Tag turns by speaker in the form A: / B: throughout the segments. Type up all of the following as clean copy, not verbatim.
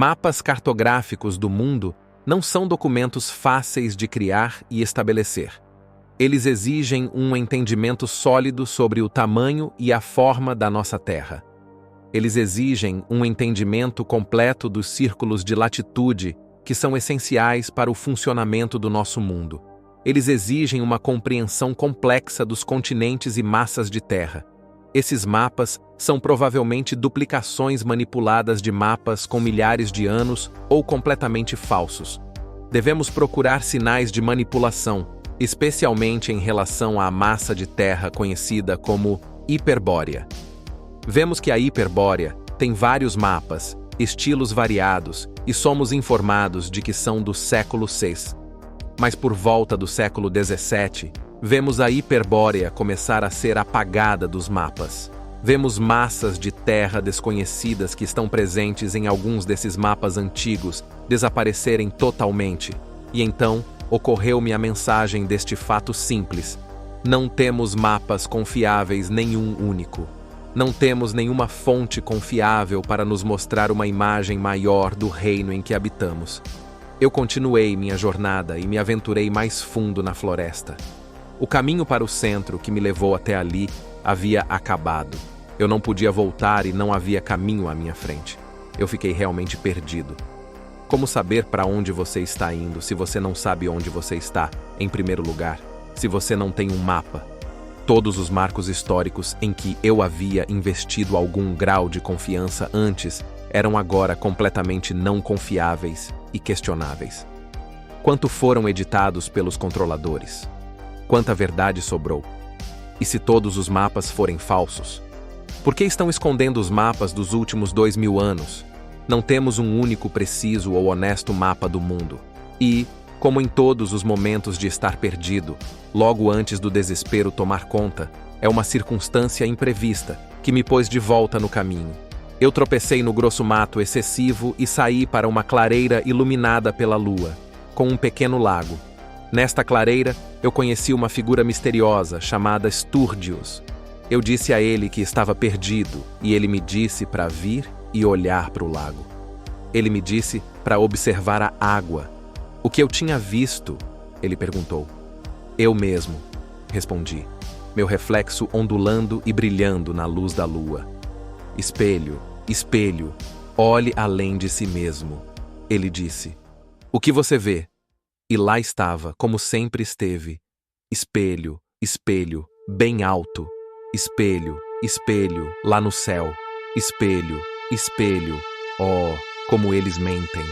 A: Mapas cartográficos do mundo não são documentos fáceis de criar e estabelecer. Eles exigem um entendimento sólido sobre o tamanho e a forma da nossa Terra. Eles exigem um entendimento completo dos círculos de latitude que são essenciais para o funcionamento do nosso mundo. Eles exigem uma compreensão complexa dos continentes e massas de terra. Esses mapas são provavelmente duplicações manipuladas de mapas com milhares de anos ou completamente falsos. Devemos procurar sinais de manipulação, especialmente em relação à massa de terra conhecida como Hiperbórea. Vemos que a Hiperbórea tem vários mapas, estilos variados, e somos informados de que são do século VI. Mas por volta do século XVII, vemos a Hiperbórea começar a ser apagada dos mapas. Vemos massas de terra desconhecidas que estão presentes em alguns desses mapas antigos desaparecerem totalmente. E então, ocorreu-me a mensagem deste fato simples: não temos mapas confiáveis nenhum único. Não temos nenhuma fonte confiável para nos mostrar uma imagem maior do reino em que habitamos. Eu continuei minha jornada e me aventurei mais fundo na floresta. O caminho para o centro que me levou até ali havia acabado. Eu não podia voltar e não havia caminho à minha frente. Eu fiquei realmente perdido. Como saber para onde você está indo se você não sabe onde você está, em primeiro lugar, se você não tem um mapa? Todos os marcos históricos em que eu havia investido algum grau de confiança antes eram agora completamente não confiáveis e questionáveis. Quanto foram editados pelos controladores? Quanta verdade sobrou? E se todos os mapas forem falsos? Por que estão escondendo os mapas dos últimos 2000 anos? Não temos um único preciso ou honesto mapa do mundo. E, como em todos os momentos de estar perdido, logo antes do desespero tomar conta, é uma circunstância imprevista que me pôs de volta no caminho. Eu tropecei no grosso mato excessivo e saí para uma clareira iluminada pela lua, com um pequeno lago. Nesta clareira, eu conheci uma figura misteriosa chamada Sturgios. Eu disse a ele que estava perdido e ele me disse para vir e olhar para o lago. Ele me disse para observar a água. O que eu tinha visto? Ele perguntou. Eu mesmo, respondi, meu reflexo ondulando e brilhando na luz da lua. Espelho, espelho, olhe além de si mesmo, ele disse. O que você vê? E lá estava, como sempre esteve. Espelho, espelho, bem alto. Espelho, espelho, lá no céu. Espelho, espelho, oh, como eles mentem.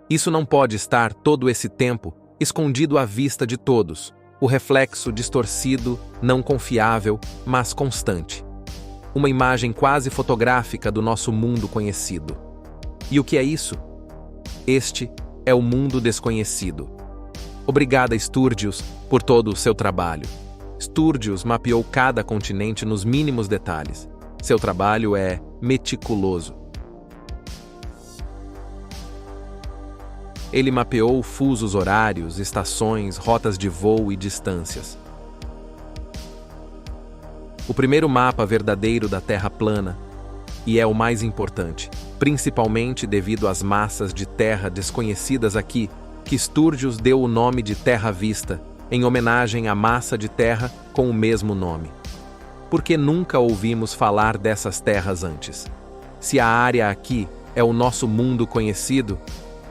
A: Isso não pode estar todo esse tempo escondido à vista de todos, o reflexo distorcido, não confiável, mas constante. Uma imagem quase fotográfica do nosso mundo conhecido. E o que é isso? Este é o mundo desconhecido. Obrigada, Sturgius, por todo o seu trabalho. Sturgius mapeou cada continente nos mínimos detalhes. Seu trabalho é meticuloso. Ele mapeou fusos horários, estações, rotas de voo e distâncias. O primeiro mapa verdadeiro da Terra plana, e é o mais importante, principalmente devido às massas de terra desconhecidas aqui, que Sturgius deu o nome de Terra Vista, em homenagem à massa de terra com o mesmo nome. Porque nunca ouvimos falar dessas terras antes. Se a área aqui é o nosso mundo conhecido,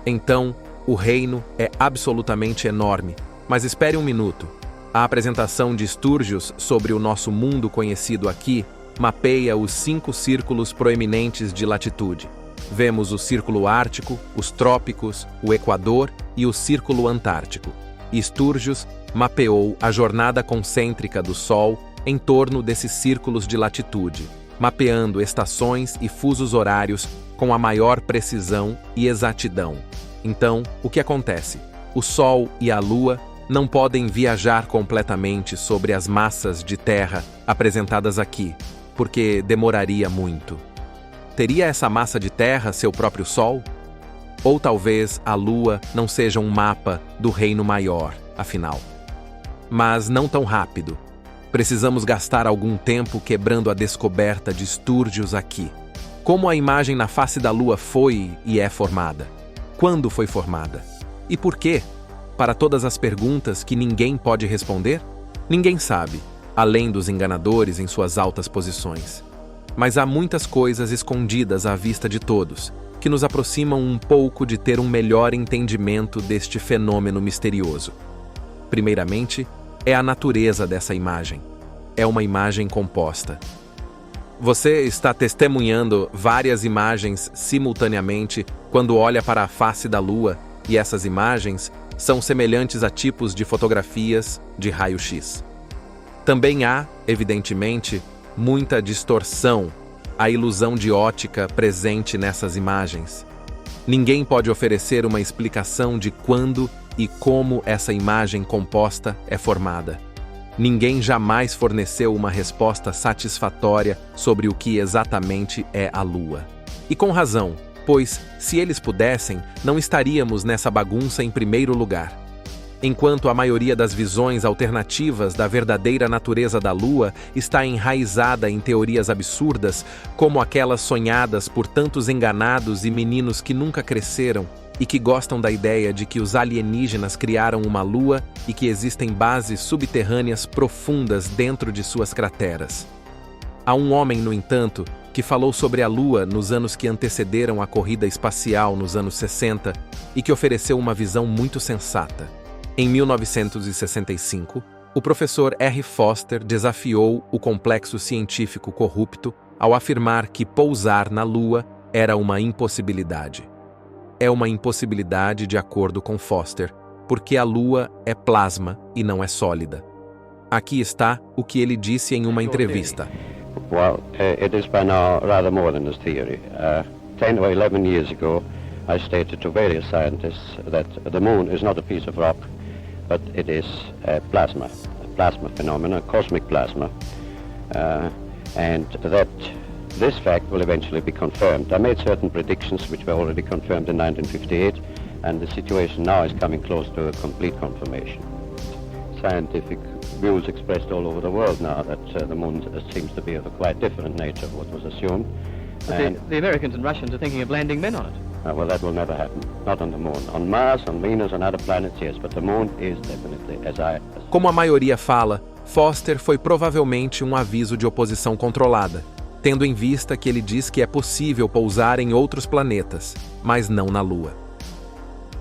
A: então o reino é absolutamente enorme. Mas espere um minuto. A apresentação de Sturgius sobre o nosso mundo conhecido aqui mapeia os 5 círculos proeminentes de latitude. Vemos o Círculo Ártico, os Trópicos, o Equador e o Círculo Antártico. E Sturgius mapeou a jornada concêntrica do Sol em torno desses círculos de latitude, mapeando estações e fusos horários com a maior precisão e exatidão. Então, o que acontece? O Sol e a Lua não podem viajar completamente sobre as massas de terra apresentadas aqui, porque demoraria muito. Teria essa massa de terra seu próprio Sol? Ou talvez a Lua não seja um mapa do reino maior, afinal. Mas não tão rápido. Precisamos gastar algum tempo quebrando a descoberta de Sturgius aqui. Como a imagem na face da Lua foi e é formada? Quando foi formada? E por quê? Para todas as perguntas que ninguém pode responder? Ninguém sabe, além dos enganadores em suas altas posições. Mas há muitas coisas escondidas à vista de todos, que nos aproximam um pouco de ter um melhor entendimento deste fenômeno misterioso. Primeiramente, é a natureza dessa imagem. É uma imagem composta. Você está testemunhando várias imagens simultaneamente quando olha para a face da Lua, e essas imagens são semelhantes a tipos de fotografias de raio-x. Também há, evidentemente, muita distorção, a ilusão de ótica presente nessas imagens. Ninguém pode oferecer uma explicação de quando e como essa imagem composta é formada. Ninguém jamais forneceu uma resposta satisfatória sobre o que exatamente é a Lua. E com razão, pois, se eles pudessem, não estaríamos nessa bagunça em primeiro lugar. Enquanto a maioria das visões alternativas da verdadeira natureza da Lua está enraizada em teorias absurdas, como aquelas sonhadas por tantos enganados e meninos que nunca cresceram, e que gostam da ideia de que os alienígenas criaram uma lua e que existem bases subterrâneas profundas dentro de suas crateras. Há um homem, no entanto, que falou sobre a Lua nos anos que antecederam a corrida espacial nos anos 60 e que ofereceu uma visão muito sensata. Em 1965, o professor R. Foster desafiou o complexo científico corrupto ao afirmar que pousar na Lua era uma impossibilidade. É uma impossibilidade de acordo com Foster, porque a Lua é plasma e não é sólida. Aqui está o que ele disse em uma entrevista.
B: Well, it is by now rather more than a theory. 10 or 11 years ago, I stated to various scientists that the moon is not a piece of rock, but it is a plasma phenomenon, cosmic plasma, and that this fact will eventually be confirmed. I made certain predictions which were already confirmed in 1958, and the situation now is coming close to a complete confirmation. Scientific views expressed all over the world now that the moon seems to be of a quite different nature of what was assumed.
C: But the Americans and Russians are thinking of landing men on it.
B: Well, that will never happen. Not on the moon. On Mars, on Venus, on other planets, yes, but the moon is definitely,
A: Como a maioria fala, Foster foi provavelmente um aviso de oposição controlada, tendo em vista que ele diz que é possível pousar em outros planetas, mas não na Lua.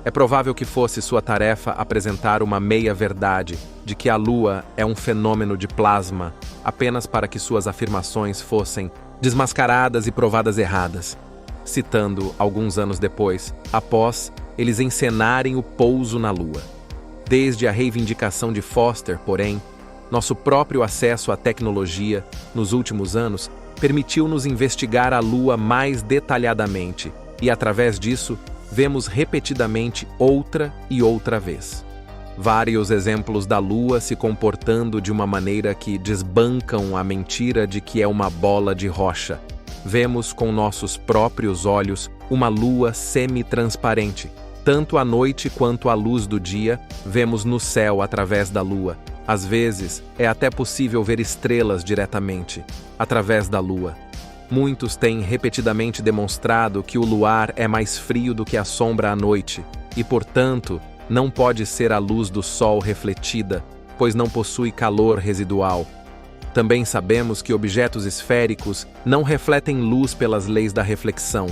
A: É provável que fosse sua tarefa apresentar uma meia-verdade de que a Lua é um fenômeno de plasma, apenas para que suas afirmações fossem desmascaradas e provadas erradas. Citando, alguns anos depois, após eles encenarem o pouso na Lua. Desde a reivindicação de Foster, porém, nosso próprio acesso à tecnologia, nos últimos anos, permitiu-nos investigar a Lua mais detalhadamente e, através disso, vemos repetidamente outra e outra vez. Vários exemplos da Lua se comportando de uma maneira que desbancam a mentira de que é uma bola de rocha. Vemos com nossos próprios olhos uma Lua semi-transparente. Tanto à noite quanto à luz do dia, vemos no céu através da Lua. Às vezes, é até possível ver estrelas diretamente, através da Lua. Muitos têm repetidamente demonstrado que o luar é mais frio do que a sombra à noite, e, portanto, não pode ser a luz do Sol refletida, pois não possui calor residual. Também sabemos que objetos esféricos não refletem luz pelas leis da reflexão.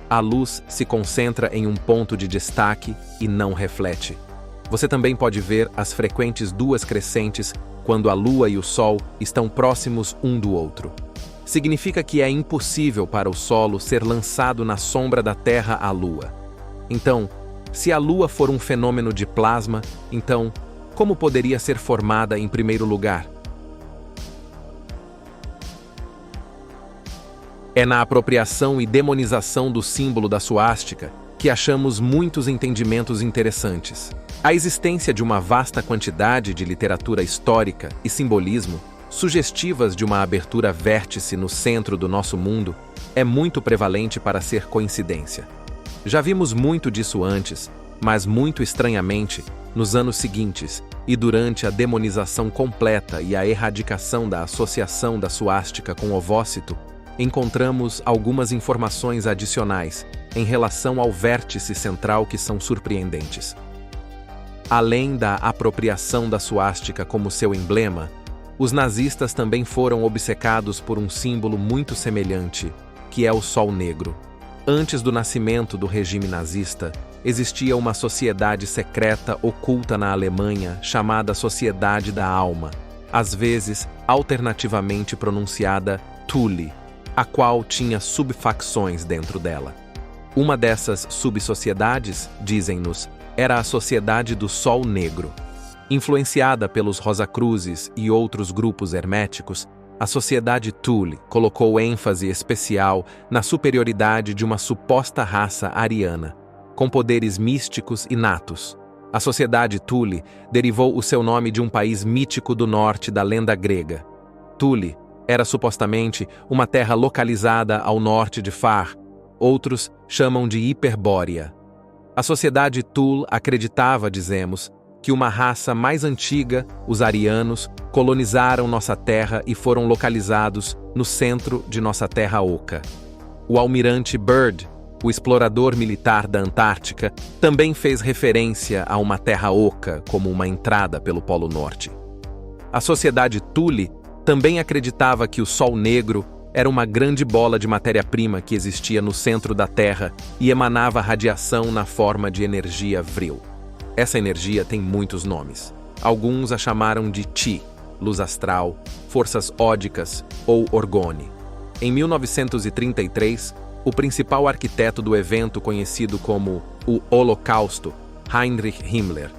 A: A luz se concentra em um ponto de destaque e não reflete. Você também pode ver as frequentes duas crescentes quando a Lua e o Sol estão próximos um do outro. Significa que é impossível para o solo ser lançado na sombra da Terra à Lua. Então, se a Lua for um fenômeno de plasma, então, como poderia ser formada em primeiro lugar? É na apropriação e demonização do símbolo da suástica que achamos muitos entendimentos interessantes. A existência de uma vasta quantidade de literatura histórica e simbolismo, sugestivas de uma abertura vértice no centro do nosso mundo, é muito prevalente para ser coincidência. Já vimos muito disso antes, mas muito estranhamente, nos anos seguintes e durante a demonização completa e a erradicação da associação da suástica com o ovócito, encontramos algumas informações adicionais em relação ao vértice central que são surpreendentes. Além da apropriação da suástica como seu emblema, os nazistas também foram obcecados por um símbolo muito semelhante, que é o Sol Negro. Antes do nascimento do regime nazista, existia uma sociedade secreta oculta na Alemanha chamada Sociedade da Alma, às vezes alternativamente pronunciada Thule, a qual tinha subfacções dentro dela. Uma dessas subsociedades, dizem-nos, era a Sociedade do Sol Negro. Influenciada pelos Rosacruzes e outros grupos herméticos, a Sociedade Thule colocou ênfase especial na superioridade de uma suposta raça ariana, com poderes místicos inatos. A Sociedade Thule derivou o seu nome de um país mítico do norte da lenda grega. Thule era supostamente uma terra localizada ao norte de Far, outros chamam de Hiperbórea. A Sociedade Thule acreditava, dizemos, que uma raça mais antiga, os arianos, colonizaram nossa terra e foram localizados no centro de nossa terra oca. O almirante Byrd, o explorador militar da Antártica, também fez referência a uma terra oca como uma entrada pelo Polo Norte. A Sociedade Thule também acreditava que o Sol Negro era uma grande bola de matéria-prima que existia no centro da Terra e emanava radiação na forma de energia vril. Essa energia tem muitos nomes. Alguns a chamaram de Chi, luz astral, forças ódicas ou orgone. Em 1933, o principal arquiteto do evento conhecido como o Holocausto, Heinrich Himmler,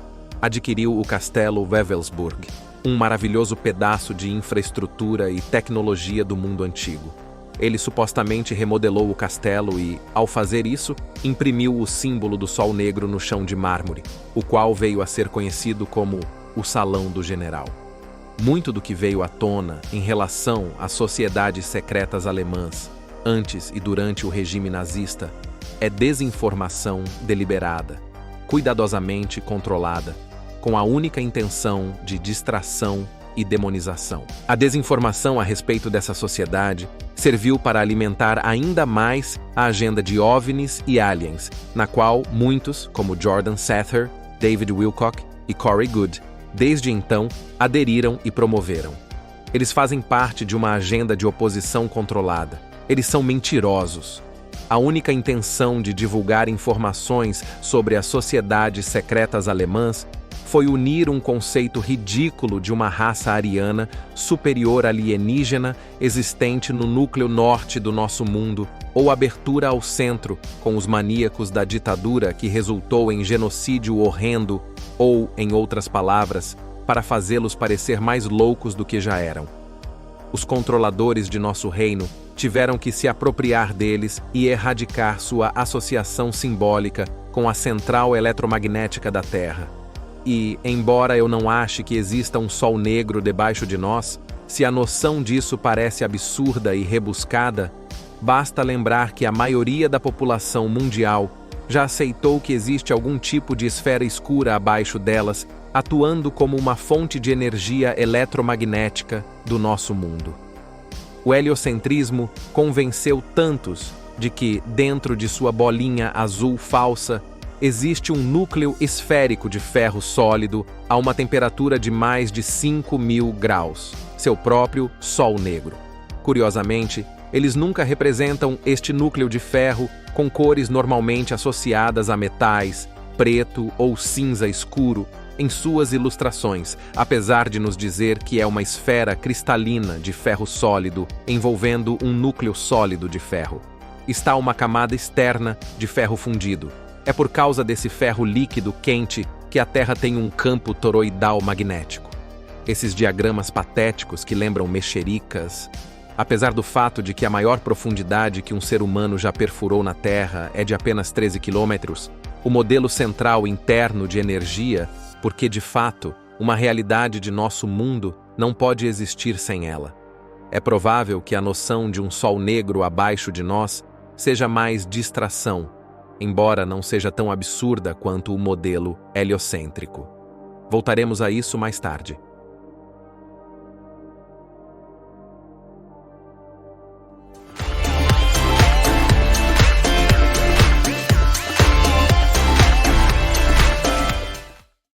A: adquiriu o castelo Wewelsburg, um maravilhoso pedaço de infraestrutura e tecnologia do mundo antigo. Ele supostamente remodelou o castelo e, ao fazer isso, imprimiu o símbolo do Sol Negro no chão de mármore, o qual veio a ser conhecido como o Salão do General. Muito do que veio à tona em relação às sociedades secretas alemãs, antes e durante o regime nazista, é desinformação deliberada, cuidadosamente controlada, com a única intenção de distração e demonização. A desinformação a respeito dessa sociedade serviu para alimentar ainda mais a agenda de OVNIs e aliens, na qual muitos, como Jordan Sather, David Wilcock e Corey Goode, desde então aderiram e promoveram. Eles fazem parte de uma agenda de oposição controlada. Eles são mentirosos. A única intenção de divulgar informações sobre as sociedades secretas alemãs foi unir um conceito ridículo de uma raça ariana superior alienígena existente no núcleo norte do nosso mundo, ou abertura ao centro, com os maníacos da ditadura que resultou em genocídio horrendo, ou, em outras palavras, para fazê-los parecer mais loucos do que já eram. Os controladores de nosso reino tiveram que se apropriar deles e erradicar sua associação simbólica com a central eletromagnética da Terra. E, embora eu não ache que exista um sol negro debaixo de nós, se a noção disso parece absurda e rebuscada, basta lembrar que a maioria da população mundial já aceitou que existe algum tipo de esfera escura abaixo delas, atuando como uma fonte de energia eletromagnética do nosso mundo. O heliocentrismo convenceu tantos de que, dentro de sua bolinha azul falsa, existe um núcleo esférico de ferro sólido a uma temperatura de mais de 5.000 graus, seu próprio Sol Negro. Curiosamente, eles nunca representam este núcleo de ferro com cores normalmente associadas a metais, preto ou cinza escuro, em suas ilustrações, apesar de nos dizer que é uma esfera cristalina de ferro sólido envolvendo um núcleo sólido de ferro. Está uma camada externa de ferro fundido. É por causa desse ferro líquido quente que a Terra tem um campo toroidal magnético. Esses diagramas patéticos que lembram mexericas, apesar do fato de que a maior profundidade que um ser humano já perfurou na Terra é de apenas 13 quilômetros, o modelo central interno de energia, porque de fato, uma realidade de nosso mundo não pode existir sem ela. É provável que a noção de um sol negro abaixo de nós seja mais distração, embora não seja tão absurda quanto o modelo heliocêntrico. Voltaremos a isso mais tarde.